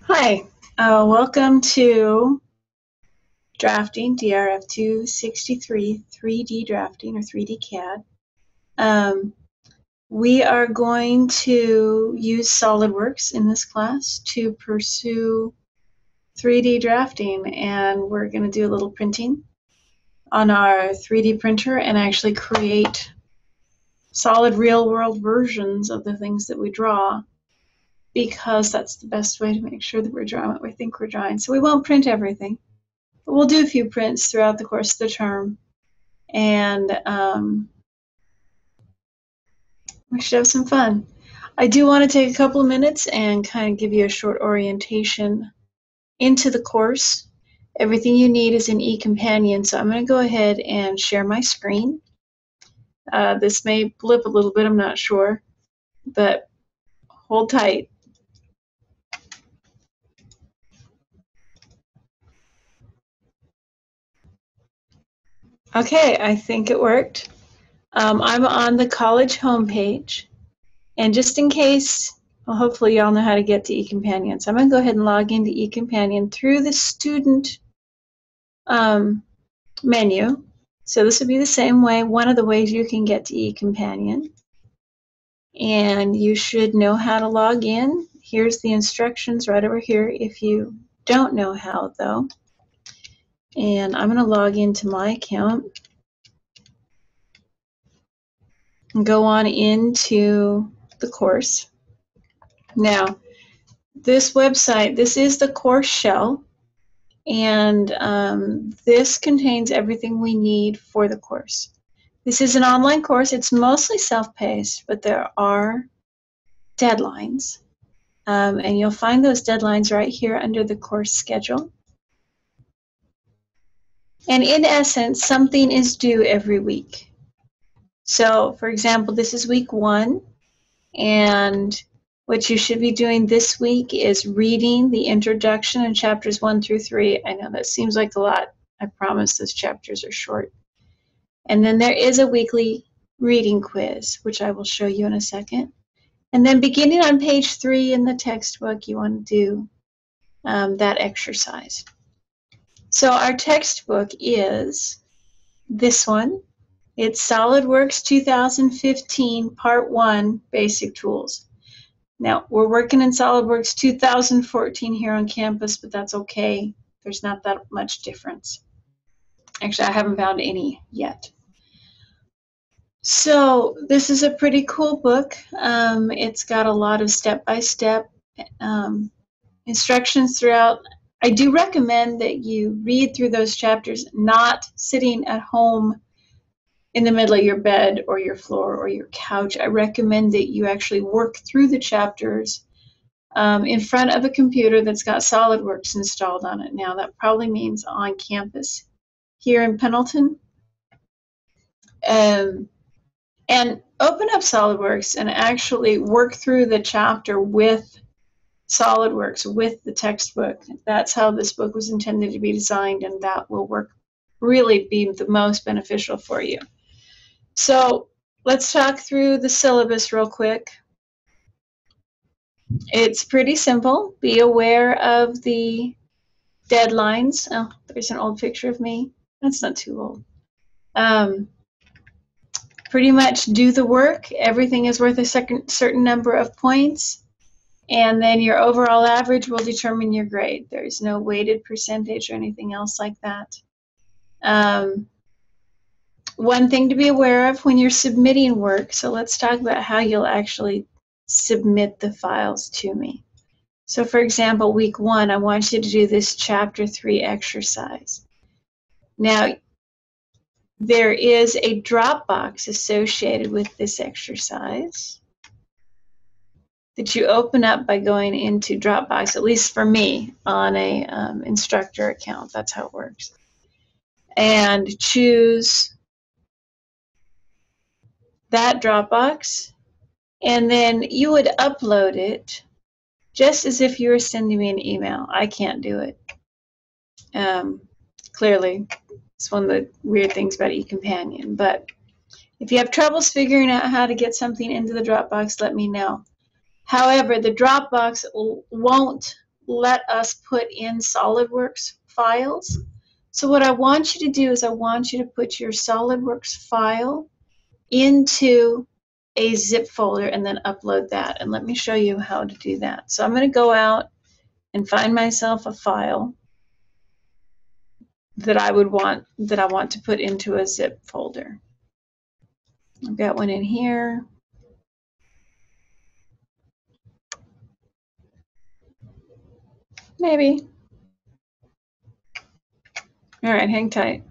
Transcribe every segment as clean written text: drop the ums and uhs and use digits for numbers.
Hi, welcome to drafting DRF263 3D drafting or 3D CAD. We are going to use SolidWorks in this class to pursue 3D drafting, and we're going to do a little printing on our 3D printer and actually create solid real-world versions of the things that we draw, because that's the best way to make sure that we're drawing what we think we're drawing. So we won't print everything. But we'll do a few prints throughout the course of the term, and we should have some fun. I do want to take a couple of minutes and kind of give you a short orientation into the course. Everything you need is in eCompanion, so I'm going to go ahead and share my screen. This may blip a little bit, I'm not sure, but hold tight. Okay, I think it worked. I'm on the college homepage, and just in case, well, hopefully y'all know how to get to eCompanion. So I'm going to go ahead and log into eCompanion through the student menu. So this would be the same way, one of the ways you can get to eCompanion. And you should know how to log in. Here's the instructions right over here if you don't know how, though. And I'm going to log into my account and go on into the course. Now, this website, this is the course shell, and this contains everything we need for the course. This is an online course. It's mostly self-paced, but there are deadlines, and you'll find those deadlines right here under the course schedule. And in essence, something is due every week. So, for example, this is week 1, and what you should be doing this week is reading the introduction in chapters 1 through 3. I know that seems like a lot. I promise those chapters are short. And then there is a weekly reading quiz, which I will show you in a second. And then beginning on page 3 in the textbook, you want to do that exercise. So our textbook is this one. It's SolidWorks 2015 Part 1 Basic Tools. Now, we're working in SolidWorks 2014 here on campus, but that's okay. There's not that much difference. Actually, I haven't found any yet. So this is a pretty cool book. It's got a lot of step-by-step instructions throughout. I do recommend that you read through those chapters, not sitting at home in the middle of your bed or your floor or your couch. I recommend that you actually work through the chapters in front of a computer that's got SolidWorks installed on it. Now, that probably means on campus here in Pendleton. And open up SolidWorks and actually work through the chapter with SolidWorks, with the textbook. That's how this book was intended to be designed, and that will really be the most beneficial for you. So let's talk through the syllabus real quick. It's pretty simple. Be aware of the deadlines. Oh, there's an old picture of me. That's not too old. Pretty much do the work. Everything is worth a certain number of points, and then your overall average will determine your grade. There's no weighted percentage or anything else like that. One thing to be aware of when you're submitting work, so let's talk about how you'll actually submit the files to me. So for example, week 1, I want you to do this chapter 3 exercise. Now, there is a Dropbox associated with this exercise that you open up by going into Dropbox, at least for me, on a instructor account. That's how it works. And choose that Dropbox, and then you would upload it just as if you were sending me an email. I can't do it. Clearly, it's one of the weird things about eCompanion. But if you have troubles figuring out how to get something into the Dropbox, let me know. However, the Dropbox won't let us put in SolidWorks files. So what I want you to do is I want you to put your SolidWorks file into a zip folder and then upload that. And let me show you how to do that. So I'm going to go out and find myself a file that I want to put into a zip folder. I've got one in here. Maybe. All right, hang tight.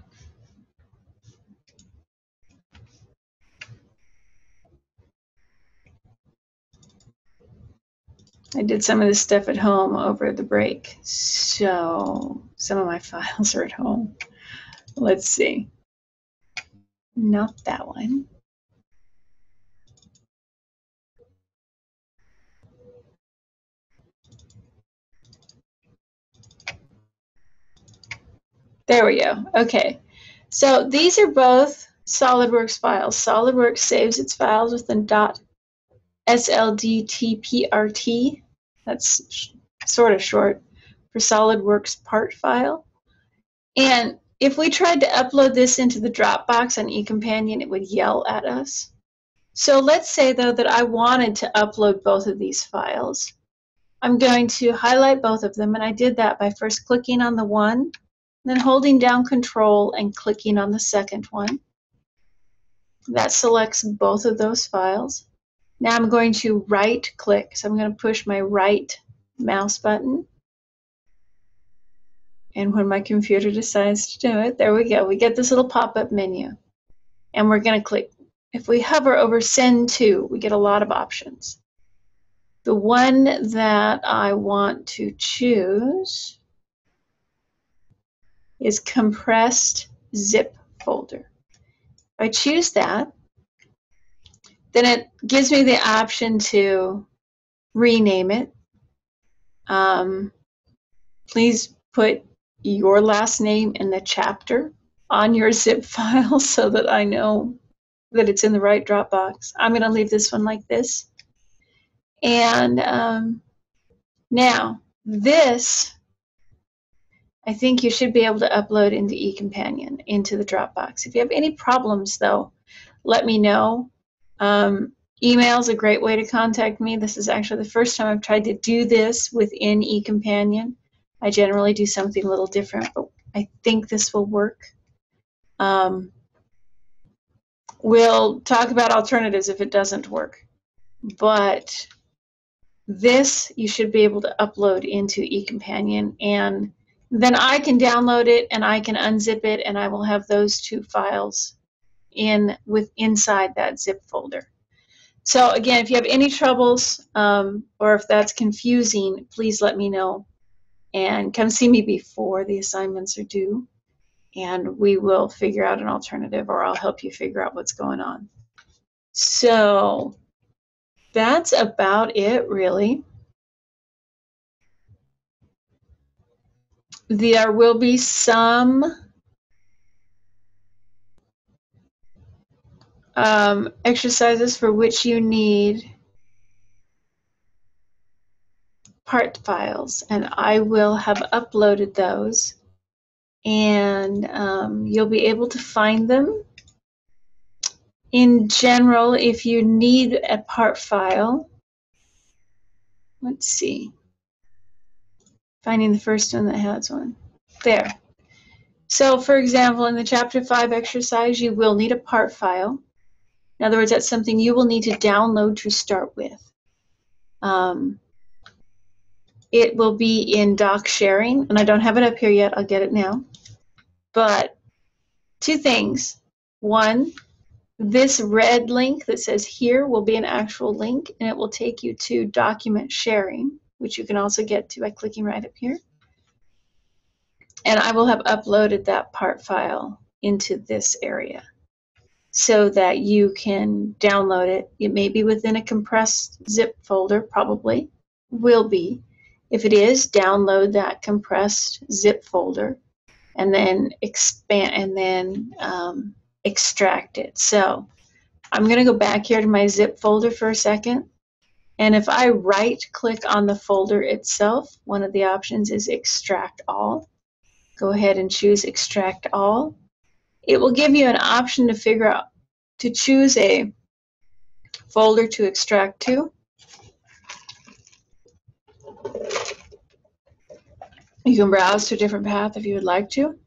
I did some of this stuff at home over the break, so some of my files are at home. Let's see. Not that one. There we go. Okay. So these are both SolidWorks files. SolidWorks saves its files with an .sldtprt. That's sort of short for SolidWorks part file. And if we tried to upload this into the Dropbox on eCompanion, it would yell at us. So let's say, though, that I wanted to upload both of these files. I'm going to highlight both of them, and I did that by first clicking on the one, then holding down Control and clicking on the second one. That selects both of those files. Now I'm going to right-click, so I'm going to push my right mouse button. And when my computer decides to do it, there we go. We get this little pop-up menu. And we're going to click. If we hover over Send To, we get a lot of options. The one that I want to choose is Compressed Zip Folder. If I choose that, then it gives me the option to rename it. Please put your last name in the chapter on your zip file so that I know that it's in the right Dropbox. I'm going to leave this one like this. And now this, I think you should be able to upload into eCompanion, into the Dropbox. If you have any problems, though, let me know. Email is a great way to contact me. This is actually the first time I've tried to do this within eCompanion. I generally do something a little different, but I think this will work. We'll talk about alternatives if it doesn't work. But this you should be able to upload into eCompanion, and then I can download it and I can unzip it, and I will have those two files inside that zip folder. So again, if you have any troubles or if that's confusing, please let me know and come see me before the assignments are due, and we will figure out an alternative, or I'll help you figure out what's going on. So that's about it, really. There will be some exercises for which you need part files, and I will have uploaded those, and you'll be able to find them. In general, if you need a part file, let's see, finding the first one that has one. There. So for example, in the Chapter 5 exercise, you will need a part file. In other words, that's something you will need to download to start with. It will be in doc sharing, and I don't have it up here yet. I'll get it now. But two things. One, this red link that says here will be an actual link, and it will take you to document sharing, which you can also get to by clicking right up here. And I will have uploaded that part file into this area so that you can download it. It may be within a compressed zip folder, probably will be. If it is, download that compressed zip folder and then expand and then extract it. So I'm going to go back here to my zip folder for a second. And if I right-click on the folder itself, one of the options is Extract All. Go ahead and choose Extract All. It will give you an option to figure out, to choose a folder to extract to. You can browse to a different path if you would like to.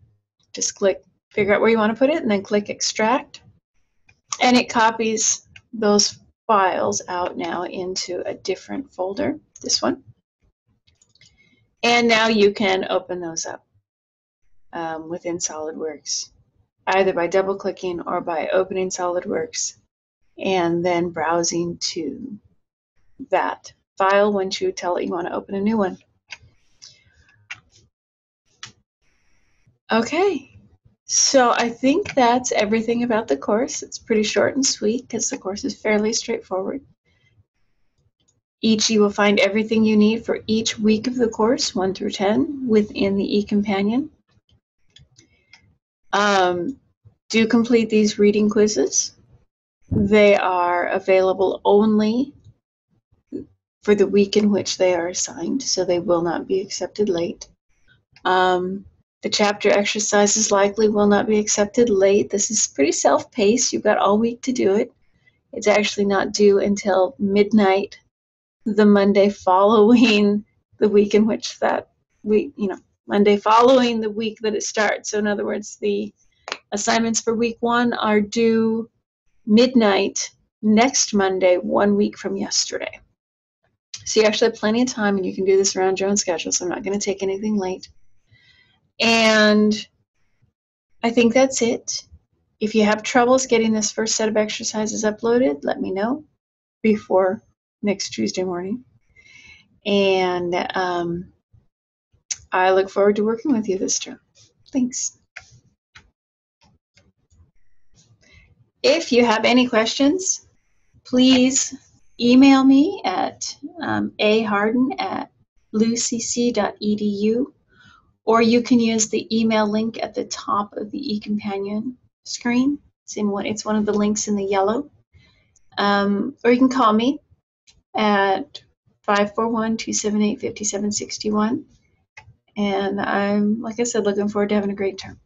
Just click, figure out where you want to put it, and then click Extract. And it copies those files out now into a different folder, this one. And now you can open those up within SolidWorks, either by double-clicking or by opening SolidWorks and then browsing to that file once you tell it you want to open a new one. Okay, so I think that's everything about the course. It's pretty short and sweet because the course is fairly straightforward. You will find everything you need for each week of the course, 1 through 10, within the eCompanion. Do complete these reading quizzes. They are available only for the week in which they are assigned, so they will not be accepted late. The chapter exercises likely will not be accepted late. This is pretty self-paced. You've got all week to do it. It's actually not due until midnight the Monday following the week in which that week, Monday following the week that it starts. So in other words, the assignments for week 1 are due midnight next Monday, 1 week from yesterday. So you actually have plenty of time, and you can do this around your own schedule, so I'm not going to take anything late. And I think that's it. If you have troubles getting this first set of exercises uploaded, let me know before next Tuesday morning. And I look forward to working with you this term. Thanks. If you have any questions, please email me at aharden@bluecc.edu, or you can use the email link at the top of the eCompanion screen. It's one of the links in the yellow. Or you can call me at 541-278-5761. And I'm, like I said, looking forward to having a great term.